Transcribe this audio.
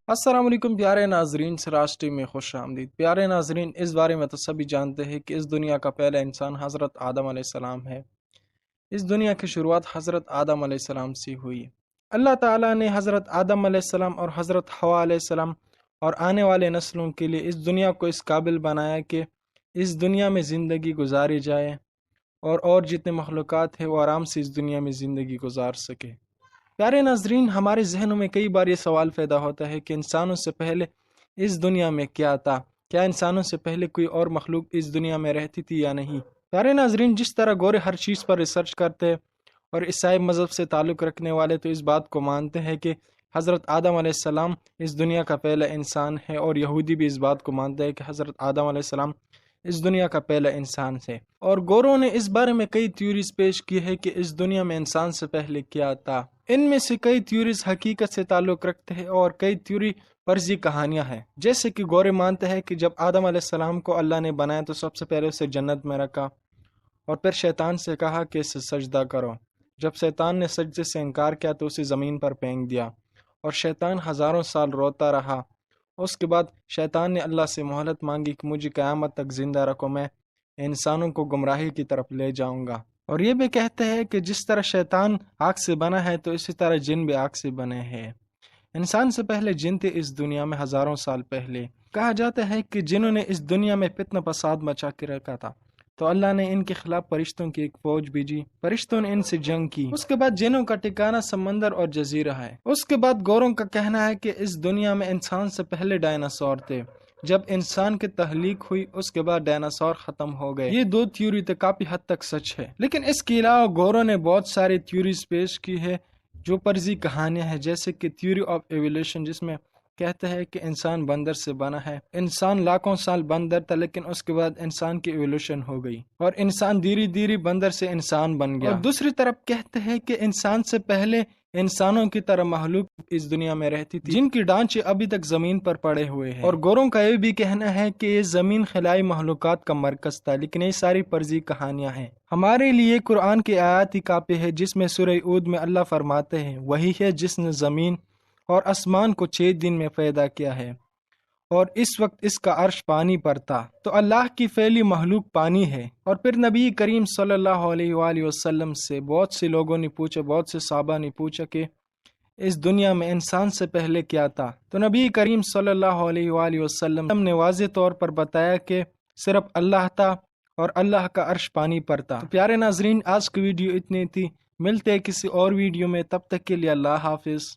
السلام علیکم پیارے ناظرین، سراج ٹی میں خوش آمدید۔ پیارے ناظرین، اس بارے میں تو سبھی جانتے ہیں کہ اس دنیا کا پہلا انسان حضرت آدم علیہ السلام ہے۔ اس دنیا کی شروعات حضرت آدم علیہ السلام سے ہوئی۔ اللہ تعالیٰ نے حضرت آدم علیہ السلام اور حضرت حوا علیہ السلام اور آنے والے نسلوں کے لیے اس دنیا کو اس قابل بنایا کہ اس دنیا میں زندگی گزاری جائے اور جتنے مخلوقات ہیں وہ آرام سے اس دنیا میں زندگی گزار سکے۔ پیارے ناظرین، ہمارے ذہنوں میں کئی بار یہ سوال پیدا ہوتا ہے کہ انسانوں سے پہلے اس دنیا میں کیا تھا؟ کیا انسانوں سے پہلے کوئی اور مخلوق اس دنیا میں رہتی تھی یا نہیں؟ پیارے ناظرین، جس طرح گورے ہر چیز پر ریسرچ کرتے اور عیسائی مذہب سے تعلق رکھنے والے تو اس بات کو مانتے ہیں کہ حضرت آدم علیہ السلام اس دنیا کا پہلا انسان ہے، اور یہودی بھی اس بات کو مانتے ہیں کہ حضرت آدم علیہ السلام اس دنیا کا پہلا انسان ہے۔ اور گوروں نے اس بارے میں کئی تھیوریز پیش کی ہے کہ اس دنیا میں انسان سے پہلے کیا تھا۔ ان میں سے کئی تھیوریز حقیقت سے تعلق رکھتے ہیں اور کئی تھیوری فرضی کہانیاں ہیں۔ جیسے کہ گورے مانتے ہیں کہ جب آدم علیہ السلام کو اللہ نے بنایا تو سب سے پہلے اسے جنت میں رکھا اور پھر شیطان سے کہا کہ اسے سجدہ کرو۔ جب شیطان نے سجدے سے انکار کیا تو اسے زمین پر پھینک دیا اور شیطان ہزاروں سال روتا رہا۔ اس کے بعد شیطان نے اللہ سے مہلت مانگی کہ مجھے قیامت تک زندہ رکھو، میں انسانوں کو گمراہی کی طرف لے جاؤں گا۔ اور یہ بھی کہتے ہیں کہ جس طرح شیطان آگ سے بنا ہے تو اسی طرح جن بھی آگ سے بنے ہیں۔ انسان سے پہلے جن تھے اس دنیا میں ہزاروں سال پہلے۔ کہا جاتا ہے کہ جنہوں نے اس دنیا میں فتنہ فساد مچا کے رکھا تھا تو اللہ نے ان کے خلاف فرشتوں کی ایک فوج بھیجی، فرشتوں نے ان سے جنگ کی۔ اس کے بعد جنوں کا ٹھکانہ سمندر اور جزیرہ ہے۔ اس کے بعد گوروں کا کہنا ہے کہ اس دنیا میں انسان سے پہلے ڈائناسور تھے۔ جب انسان کی تخلیق ہوئی اس کے بعد ڈائناسور ختم ہو گئے۔ یہ دو تھیوری تو کافی حد تک سچ ہے، لیکن اس کے علاوہ گوروں نے بہت ساری تھیوریز پیش کی ہے جو فرضی کہانیاں ہیں، جیسے کہ تھیوری آف ایولیوشن، جس میں کہتے ہیں کہ انسان بندر سے بنا ہے۔ انسان لاکھوں سال بندر تھا، لیکن اس کے بعد انسان کی ایولیوشن ہو گئی اور انسان دھیرے دھیرے بندر سے انسان بن گیا۔ اور دوسری طرف کہتے ہیں کہ انسان سے پہلے انسانوں کی طرح مخلوق اس دنیا میں رہتی تھی جن کی ڈھانچے ابھی تک زمین پر پڑے ہوئے ہیں۔ اور گوروں کا یہ بھی کہنا ہے کہ یہ زمین خلائی مخلوقات کا مرکز تھا، لیکن یہ ساری فرضی کہانیاں ہیں۔ ہمارے لیے قرآن کی آیات ہی کافی ہے، جس میں سورہ ہود میں اللہ فرماتے ہیں، وہی ہے جس نے زمین اور آسمان کو 6 دن میں پیدا کیا ہے اور اس وقت اس کا عرش پانی پر تھا۔ تو اللہ کی پہلی مخلوق پانی ہے۔ اور پھر نبی کریم صلی اللہ علیہ وآلہ وسلم سے بہت سے لوگوں نے پوچھا، بہت سے صحابہ نے پوچھا کہ اس دنیا میں انسان سے پہلے کیا تھا؟ تو نبی کریم صلی اللہ علیہ وآلہ وسلم نے واضح طور پر بتایا کہ صرف اللہ تھا اور اللہ کا عرش پانی پر تھا۔ تو پیارے ناظرین، آج کی ویڈیو اتنی تھی، ملتے ہیں کسی اور ویڈیو میں، تب تک کے لیے اللہ حافظ۔